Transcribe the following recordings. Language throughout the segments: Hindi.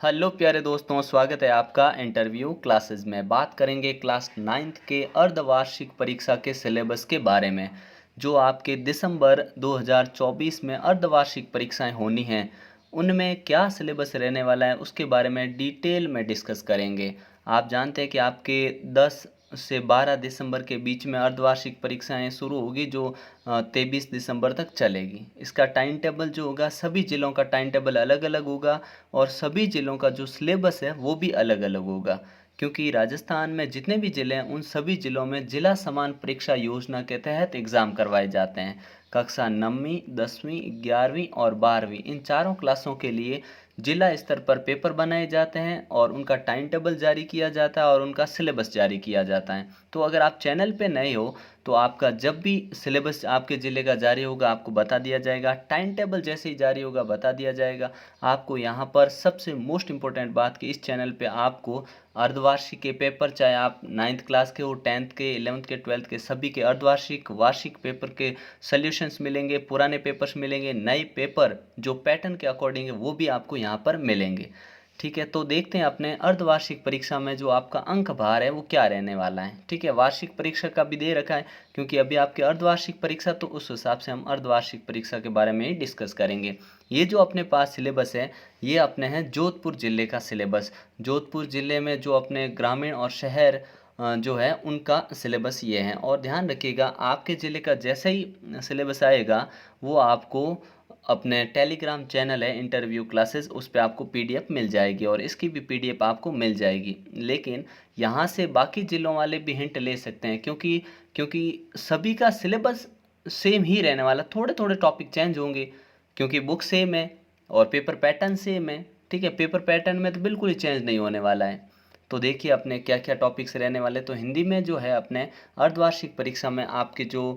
हेलो प्यारे दोस्तों, स्वागत है आपका इंटरव्यू क्लासेस में। बात करेंगे क्लास 9th के अर्धवार्षिक परीक्षा के सिलेबस के बारे में। जो आपके दिसंबर 2024 में अर्धवार्षिक परीक्षाएं होनी हैं, उनमें क्या सिलेबस रहने वाला है उसके बारे में डिटेल में डिस्कस करेंगे। आप जानते हैं कि आपके 10 से 12 दिसंबर के बीच में अर्धवार्षिक परीक्षाएं शुरू होगी, जो 23 दिसंबर तक चलेगी। इसका टाइम टेबल जो होगा, सभी ज़िलों का टाइम टेबल अलग अलग होगा और सभी ज़िलों का जो सिलेबस है वो भी अलग अलग होगा, क्योंकि राजस्थान में जितने भी ज़िले हैं उन सभी ज़िलों में जिला समान परीक्षा योजना के तहत एग्ज़ाम करवाए जाते हैं। कक्षा 9वीं, 10वीं, 11वीं और 12वीं इन चारों क्लासों के लिए जिला स्तर पर पेपर बनाए जाते हैं और उनका टाइम टेबल जारी किया जाता है और उनका सिलेबस जारी किया जाता है। तो अगर आप चैनल पे नए हो तो आपका जब भी सिलेबस आपके ज़िले का जारी होगा आपको बता दिया जाएगा। टाइम टेबल जैसे ही जारी होगा बता दिया जाएगा। आपको यहाँ पर सबसे मोस्ट इम्पोर्टेंट बात कि इस चैनल पे आपको अर्धवार्षिक के पेपर, चाहे आप 9th क्लास के हो, 10th के, 11th के, 12th के, सभी के अर्धवार्षिक वार्षिक पेपर के सॉल्यूशंस मिलेंगे, पुराने पेपर्स मिलेंगे, नए पेपर जो पैटर्न के अकॉर्डिंग है वो भी आपको यहाँ पर मिलेंगे। ठीक है, तो देखते हैं अपने अर्धवार्षिक परीक्षा में जो आपका अंक भार है वो क्या रहने वाला है। ठीक है, वार्षिक परीक्षा का भी दे रखा है, क्योंकि अभी आपकी अर्धवार्षिक परीक्षा, तो उस हिसाब से हम अर्धवार्षिक परीक्षा के बारे में ही डिस्कस करेंगे। ये जो अपने पास सिलेबस है ये अपने हैं जोधपुर ज़िले का सिलेबस। जोधपुर ज़िले में जो अपने ग्रामीण और शहर जो है उनका सिलेबस ये है। और ध्यान रखिएगा, आपके ज़िले का जैसे ही सिलेबस आएगा वो आपको अपने टेलीग्राम चैनल है इंटरव्यू क्लासेस, उस पर आपको पीडीएफ मिल जाएगी और इसकी भी पीडीएफ आपको मिल जाएगी। लेकिन यहाँ से बाकी ज़िलों वाले भी हिंट ले सकते हैं, क्योंकि क्योंकि सभी का सिलेबस सेम ही रहने वाला, थोड़े थोड़े टॉपिक चेंज होंगे, क्योंकि बुक सेम है और पेपर पैटर्न सेम है। ठीक है, पेपर पैटर्न में तो बिल्कुल ही चेंज नहीं होने वाला है। तो देखिए अपने क्या क्या टॉपिक्स रहने वाले। तो हिंदी में जो है अपने अर्धवार्षिक परीक्षा में आपके जो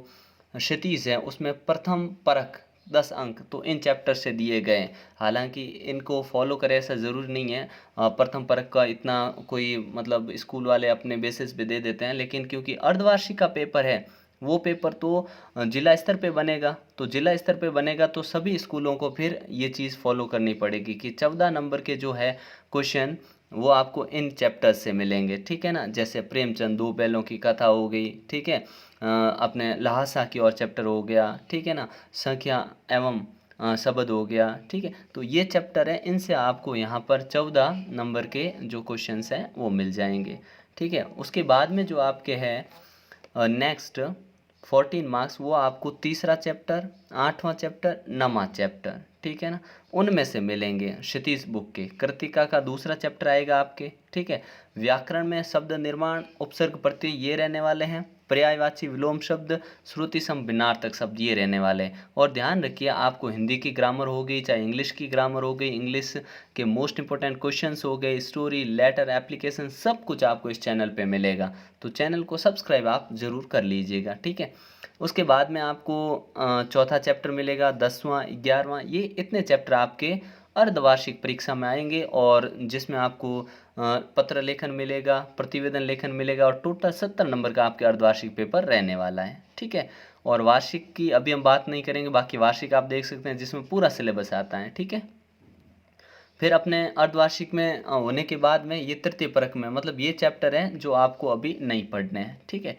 क्षितिज है उसमें प्रथम परख 10 अंक तो इन चैप्टर से दिए गए। हालांकि इनको फॉलो करें ऐसा ज़रूरी नहीं है। प्रथम परख का इतना कोई मतलब स्कूल वाले अपने बेसिस पे दे देते हैं, लेकिन क्योंकि अर्धवार्षिक का पेपर है वो पेपर तो जिला स्तर पे बनेगा, तो जिला स्तर पे बनेगा तो सभी स्कूलों को फिर ये चीज़ फॉलो करनी पड़ेगी कि 14 नंबर के जो है क्वेश्चन वो आपको इन चैप्टर्स से मिलेंगे। ठीक है ना, जैसे प्रेमचंद दो बैलों की कथा हो गई। ठीक है, अपने लहासा की और चैप्टर हो गया। ठीक है ना, संख्या एवं शब्द हो गया। ठीक है, तो ये चैप्टर है, इनसे आपको यहाँ पर 14 नंबर के जो क्वेश्चंस हैं वो मिल जाएंगे। ठीक है, उसके बाद में जो आपके हैं नेक्स्ट 14 मार्क्स, वो आपको तीसरा चैप्टर, 8वां चैप्टर, 9वां चैप्टर, ठीक है ना, उनमें से मिलेंगे। क्षितिज बुक के कृतिका का दूसरा चैप्टर आएगा आपके। ठीक है, व्याकरण में शब्द निर्माण, उपसर्ग प्रत्यय ये रहने वाले हैं। पर्यायवाची विलोम शब्द, श्रुति सम भिन्नार्थक शब्द ये रहने वाले हैं। और ध्यान रखिए, आपको हिंदी की ग्रामर हो गई, चाहे इंग्लिश की ग्रामर हो गई, इंग्लिश के मोस्ट इंपॉर्टेंट क्वेश्चंस हो गए, स्टोरी, लेटर, एप्लीकेशन, सब कुछ आपको इस चैनल पे मिलेगा। तो चैनल को सब्सक्राइब आप ज़रूर कर लीजिएगा। ठीक है, उसके बाद में आपको चौथा चैप्टर मिलेगा, 10वां, 11वां, ये इतने चैप्टर आपके अर्धवार्षिक परीक्षा में आएंगे और जिसमें आपको पत्र लेखन मिलेगा, प्रतिवेदन लेखन मिलेगा और टोटल 70 नंबर का आपके अर्धवार्षिक पेपर रहने वाला है। ठीक है, और वार्षिक की अभी हम बात नहीं करेंगे, बाकी वार्षिक आप देख सकते हैं जिसमें पूरा सिलेबस आता है। ठीक है, फिर अपने अर्धवार्षिक में होने के बाद में ये तृतीय परख में, मतलब ये चैप्टर हैं जो आपको अभी नहीं पढ़ने हैं। ठीक है,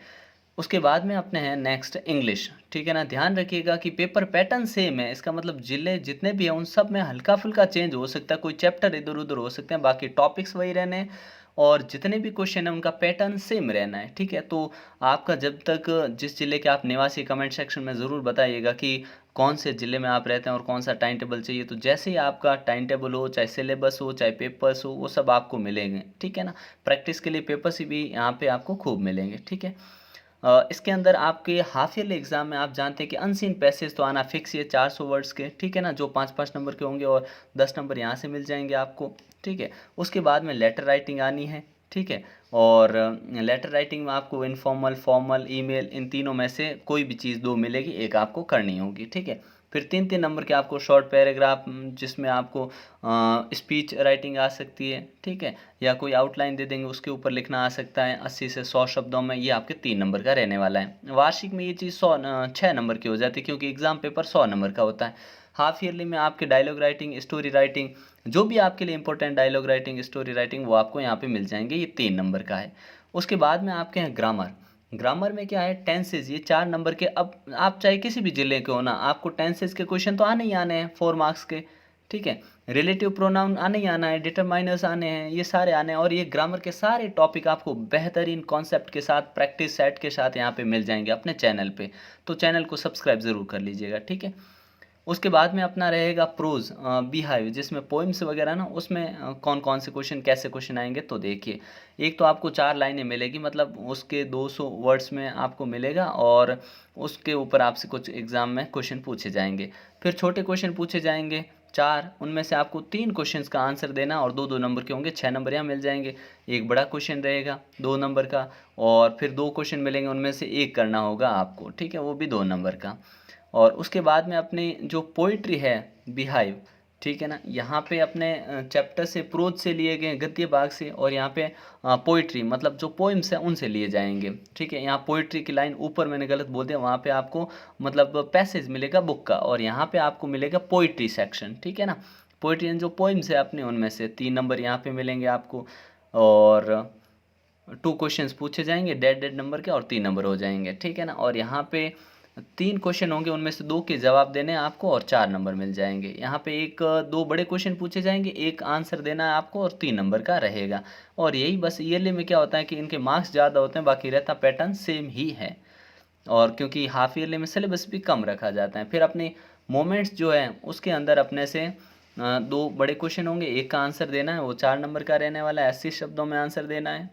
उसके बाद में अपने हैं नेक्स्ट इंग्लिश। ठीक है ना, ध्यान रखिएगा कि पेपर पैटर्न सेम है, इसका मतलब जिले जितने भी हैं उन सब में हल्का फुल्का चेंज हो सकता है, कोई चैप्टर इधर उधर हो सकते हैं, बाकी टॉपिक्स वही रहने हैं और जितने भी क्वेश्चन हैं उनका पैटर्न सेम रहना है। ठीक है, तो आपका जब तक जिस जिले के आप निवासी, कमेंट सेक्शन में ज़रूर बताइएगा कि कौन से ज़िले में आप रहते हैं और कौन सा टाइम टेबल चाहिए। तो जैसे ही आपका टाइम टेबल हो, चाहे सिलेबस हो, चाहे पेपर्स हो, वो सब आपको मिलेंगे। ठीक है ना, प्रैक्टिस के लिए पेपर्स भी यहाँ पे आपको खूब मिलेंगे। ठीक है, इसके अंदर आपके हाफ ईयरली एग्जाम में आप जानते हैं कि अनसीन पैसेज तो आना फिक्स है 400 वर्ड्स के। ठीक है ना, जो 5-5 नंबर के होंगे और 10 नंबर यहाँ से मिल जाएंगे आपको। ठीक है, उसके बाद में लेटर राइटिंग आनी है। ठीक है, और लेटर राइटिंग में आपको इनफॉर्मल, फॉर्मल, ईमेल, इन तीनों में से कोई भी चीज़ 2 मिलेगी, एक आपको करनी होगी। ठीक है, फिर 3-3 नंबर के आपको शॉर्ट पैराग्राफ, जिसमें आपको स्पीच राइटिंग आ सकती है। ठीक है, या कोई आउटलाइन दे देंगे उसके ऊपर लिखना आ सकता है 80 से 100 शब्दों में, ये आपके 3 नंबर का रहने वाला है। वार्षिक में ये चीज़ 6 नंबर की हो जाती है, क्योंकि एग्ज़ाम पेपर 100 नंबर का होता है। हाफ ईयरली में आपके डायलॉग राइटिंग, स्टोरी राइटिंग, जो भी आपके लिए important dialogue writing, story writing, वो आपको यहाँ पे मिल जाएंगे। ये 3 नंबर का है। उसके बाद में आपके हैं ग्रामर। ग्रामर में क्या है, टेंसेज, ये 4 नंबर के। अब आप चाहे किसी भी जिले के हो ना, आपको टेंसेज के क्वेश्चन तो आने ही आने हैं 4 मार्क्स के, ठीक है। रिलेटिव प्रोनाउन आने ही आना है, डिटरमाइनर्स आने हैं, ये सारे आने हैं। और ये ग्रामर के सारे टॉपिक आपको बेहतरीन कॉन्सेप्ट के साथ, प्रैक्टिस सेट के साथ यहाँ पे मिल जाएंगे अपने चैनल पे। तो चैनल को सब्सक्राइब ज़रूर कर लीजिएगा, ठीक है। उसके बाद में अपना रहेगा प्रोज, बीहाइव, जिसमें पोइम्स वगैरह ना, उसमें कौन कौन से क्वेश्चन, कैसे क्वेश्चन आएंगे। तो देखिए, एक तो आपको 4 लाइनें मिलेगी, मतलब उसके 200 वर्ड्स में आपको मिलेगा, और उसके ऊपर आपसे कुछ एग्ज़ाम में क्वेश्चन पूछे जाएंगे। फिर छोटे क्वेश्चन पूछे जाएंगे 4, उनमें से आपको 3 क्वेश्चंस का आंसर देना, और 2-2 नंबर के होंगे, 6 नंबर यहाँ मिल जाएंगे। एक बड़ा क्वेश्चन रहेगा 2 नंबर का, और फिर 2 क्वेश्चन मिलेंगे, उनमें से एक करना होगा आपको, ठीक है, वो भी 2 नंबर का। और उसके बाद में अपनी जो पोइट्री है, बिहाइव, ठीक है ना, यहाँ पे अपने चैप्टर से, प्रोज से लिए गए, गद्य भाग से, और यहाँ पे पोइट्री मतलब जो पोइम्स हैं उनसे लिए जाएंगे, ठीक है। यहाँ पोइट्री की लाइन ऊपर मैंने गलत बोल दिया, वहाँ पे आपको मतलब पैसेज मिलेगा बुक का, और यहाँ पे आपको मिलेगा पोइट्री सेक्शन, ठीक है ना। पोइट्री जो पोइम्स है अपने, उनमें से 3 नंबर यहाँ पे मिलेंगे आपको, और 2 क्वेश्चंस पूछे जाएंगे, डेड डेड नंबर के, और 3 नंबर हो जाएंगे, ठीक है ना। और यहाँ पे 3 क्वेश्चन होंगे, उनमें से 2 के जवाब देने हैं आपको, और 4 नंबर मिल जाएंगे। यहाँ पे 2 बड़े क्वेश्चन पूछे जाएंगे, एक आंसर देना है आपको, और 3 नंबर का रहेगा। और यही बस, ईयरली में क्या होता है कि इनके मार्क्स ज़्यादा होते हैं, बाकी रहता पैटर्न सेम ही है। और क्योंकि हाफ ईयरली में सिलेबस भी कम रखा जाता है। फिर अपने मोमेंट्स जो है, उसके अंदर अपने से 2 बड़े क्वेश्चन होंगे, एक का आंसर देना है, वो 4 नंबर का रहने वाला है, 80 शब्दों में आंसर देना है।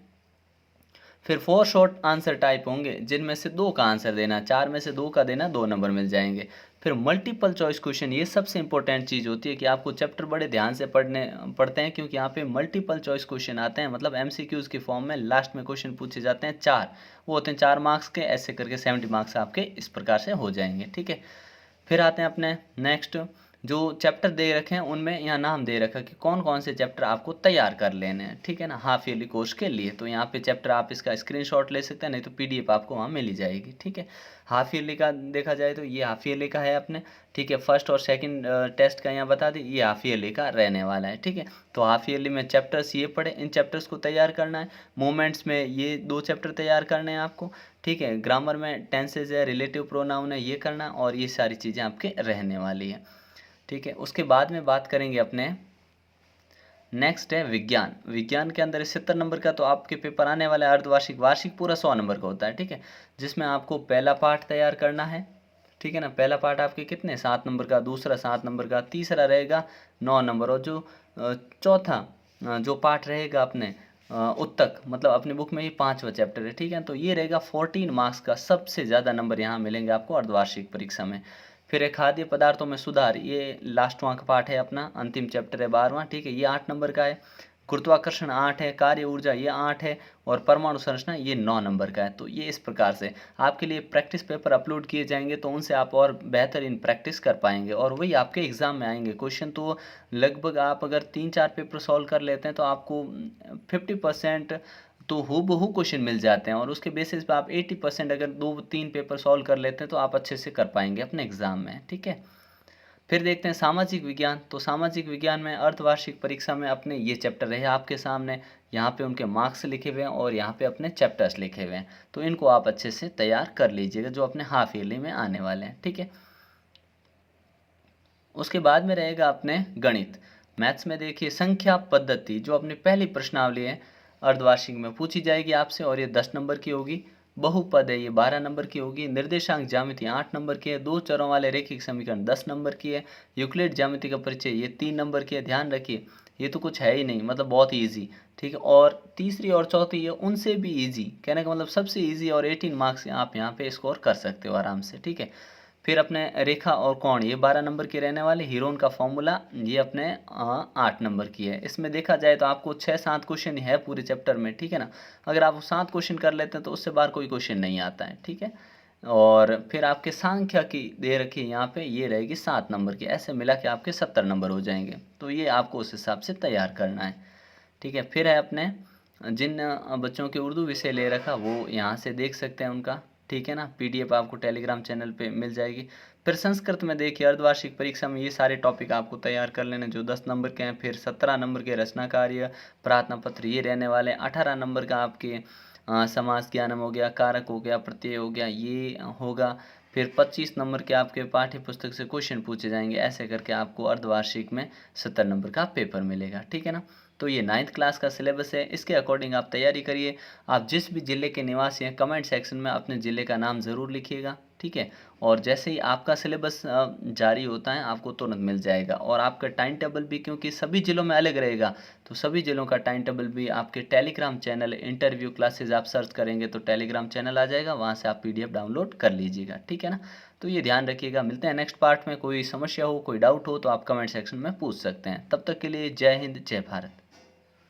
फिर 4 शॉर्ट आंसर टाइप होंगे, जिनमें से 2 का आंसर देना, 4 में से 2 का देना, 2 नंबर मिल जाएंगे। फिर मल्टीपल चॉइस क्वेश्चन, ये सबसे इंपॉर्टेंट चीज़ होती है कि आपको चैप्टर बड़े ध्यान से पढ़ते हैं, क्योंकि यहाँ पे मल्टीपल चॉइस क्वेश्चन आते हैं, मतलब एमसीक्यूज़ के फॉर्म में लास्ट में क्वेश्चन पूछे जाते हैं 4, वो होते हैं 4 मार्क्स के, ऐसे करके 70 मार्क्स आपके इस प्रकार से हो जाएंगे, ठीक है। फिर आते हैं अपने नेक्स्ट, जो चैप्टर दे रखे हैं उनमें यहाँ नाम दे रखा कि कौन कौन से चैप्टर आपको तैयार कर लेने हैं, ठीक है ना, हाफ ईयरली कोर्स के लिए। तो यहाँ पे चैप्टर आप इसका स्क्रीनशॉट ले सकते हैं, नहीं तो पीडीएफ आपको वहाँ मिल ही जाएगी, ठीक है। हाफ ईयरली का देखा जाए तो ये हाफ ईयरली का है अपने, ठीक है। फर्स्ट और सेकंड टेस्ट का यहाँ बता दी, ये हाफ ईयरली का रहने वाला है, ठीक है। तो हाफ ईयरली में चैप्टर्स ये पढ़े, इन चैप्टर्स को तैयार करना है। मोमेंट्स में ये 2 चैप्टर तैयार करने हैं आपको, ठीक है। ग्रामर में टेंसेज है, रिलेटिव प्रोनाउन है, ये करना, और ये सारी चीज़ें आपके रहने वाली है, ठीक है। उसके बाद में बात करेंगे अपने, नेक्स्ट है विज्ञान। विज्ञान के अंदर 70 नंबर का तो आपके पेपर आने वाला है, अर्धवार्षिक, वार्षिक पूरा 100 नंबर का होता है, ठीक है। जिसमें आपको पहला पार्ट तैयार करना है, ठीक है ना। पहला पार्ट आपके कितने, 7 नंबर का, दूसरा 7 नंबर का, तीसरा रहेगा 9 नंबर, और जो चौथा जो पार्ट रहेगा अपने उत्तक, मतलब अपनी बुक में ही 5वां चैप्टर है, ठीक है। तो ये रहेगा 14 मार्क्स का, सबसे ज़्यादा नंबर यहाँ मिलेंगे आपको अर्धवार्षिक परीक्षा में। फिर एक खाद्य पदार्थों में सुधार, ये लास्टवां का पार्ट है अपना, अंतिम चैप्टर है 12वां, ठीक है। ये 8 नंबर का है। गुरुत्वाकर्षण 8 है, कार्य ऊर्जा ये 8 है, और परमाणु संरचना ये 9 नंबर का है। तो ये इस प्रकार से आपके लिए प्रैक्टिस पेपर अपलोड किए जाएंगे, तो उनसे आप और बेहतरीन प्रैक्टिस कर पाएंगे, और वही आपके एग्ज़ाम में आएंगे क्वेश्चन। तो लगभग आप अगर 3-4 पेपर सॉल्व कर लेते हैं, तो आपको 50% तो हूबहू क्वेश्चन मिल जाते हैं, और उसके बेसिस पे आप 80% अगर 2-3 पेपर सॉल्व कर लेते हैं, तो आप अच्छे से कर पाएंगे अपने एग्ज़ाम में, ठीक है। फिर देखते हैं सामाजिक विज्ञान। तो सामाजिक विज्ञान में अर्धवार्षिक परीक्षा में अपने ये चैप्टर रहे आपके सामने, यहाँ पे उनके मार्क्स लिखे हुए हैं, और यहाँ पे अपने चैप्टर्स लिखे हुए हैं। तो इनको आप अच्छे से तैयार कर लीजिएगा, जो अपने हाफ ईयरली में आने वाले हैं, ठीक है। उसके बाद में रहेगा अपने गणित। मैथ्स में देखिए, संख्या पद्धति, जो अपनी पहली प्रश्नावली है, अर्धवार्षिक में पूछी जाएगी आपसे, और ये 10 नंबर की होगी। बहुपद है, ये 12 नंबर की होगी। निर्देशांक ज्यामिति 8 नंबर की है। 2 चरों वाले रैखिक समीकरण 10 नंबर की है। यूक्लिड ज्यामिति का परिचय ये 3 नंबर की है। ध्यान रखिए, ये तो कुछ है ही नहीं, मतलब बहुत ही ईजी, ठीक है। और तीसरी और चौथी है उनसे भी ईजी, कहने का मतलब सबसे ईजी, और 18 मार्क्स आप यहाँ पे स्कोर कर सकते हो आराम से, ठीक है। फिर अपने रेखा और कोण, ये 12 नंबर के रहने वाले। हीरोन का फॉर्मूला ये अपने 8 नंबर की है। इसमें देखा जाए तो आपको 6-7 क्वेश्चन है पूरे चैप्टर में, ठीक है ना। अगर आप 7 क्वेश्चन कर लेते हैं, तो उससे बाहर कोई क्वेश्चन नहीं आता है, ठीक है। और फिर आपके सांख्या की दे रखी है यहाँ पे, ये रहेगी 7 नंबर की। ऐसे मिला के आपके 70 नंबर हो जाएंगे। तो ये आपको उस हिसाब से तैयार करना है, ठीक है। फिर है अपने, जिन बच्चों के उर्दू विषय ले रखा, वो यहाँ से देख सकते हैं उनका, ठीक है ना। पीडीएफ आपको टेलीग्राम चैनल पे मिल जाएगी। फिर संस्कृत में देखिए अर्धवार्षिक परीक्षा में ये सारे टॉपिक आपको तैयार कर लेने जो 10 नंबर के हैं। फिर 17 नंबर के रचना कार्य, प्रार्थना पत्र ये रहने वाले। 18 नंबर का आपके समास ज्ञानम हो गया, कारक हो गया, प्रत्यय हो गया, ये होगा। फिर 25 नंबर के आपके पाठ्य पुस्तक से क्वेश्चन पूछे जाएंगे। ऐसे करके आपको अर्धवार्षिक में 70 नंबर का पेपर मिलेगा, ठीक है ना। तो ये 9th क्लास का सिलेबस है, इसके अकॉर्डिंग आप तैयारी करिए। आप जिस भी ज़िले के निवासी हैं कमेंट सेक्शन में अपने ज़िले का नाम ज़रूर लिखिएगा, ठीक है। और जैसे ही आपका सिलेबस जारी होता है आपको तुरंत मिल जाएगा। और आपका टाइम टेबल भी, क्योंकि सभी ज़िलों में अलग रहेगा, तो सभी ज़िलों का टाइम टेबल भी आपके टेलीग्राम चैनल इंटरव्यू क्लासेज आप सर्च करेंगे तो टेलीग्राम चैनल आ जाएगा, वहाँ से आप PDF डाउनलोड कर लीजिएगा, ठीक है ना। तो ये ध्यान रखिएगा। मिलते हैं नेक्स्ट पार्ट में। कोई समस्या हो, कोई डाउट हो तो आप कमेंट सेक्शन में पूछ सकते हैं। तब तक के लिए जय हिंद, जय भारत।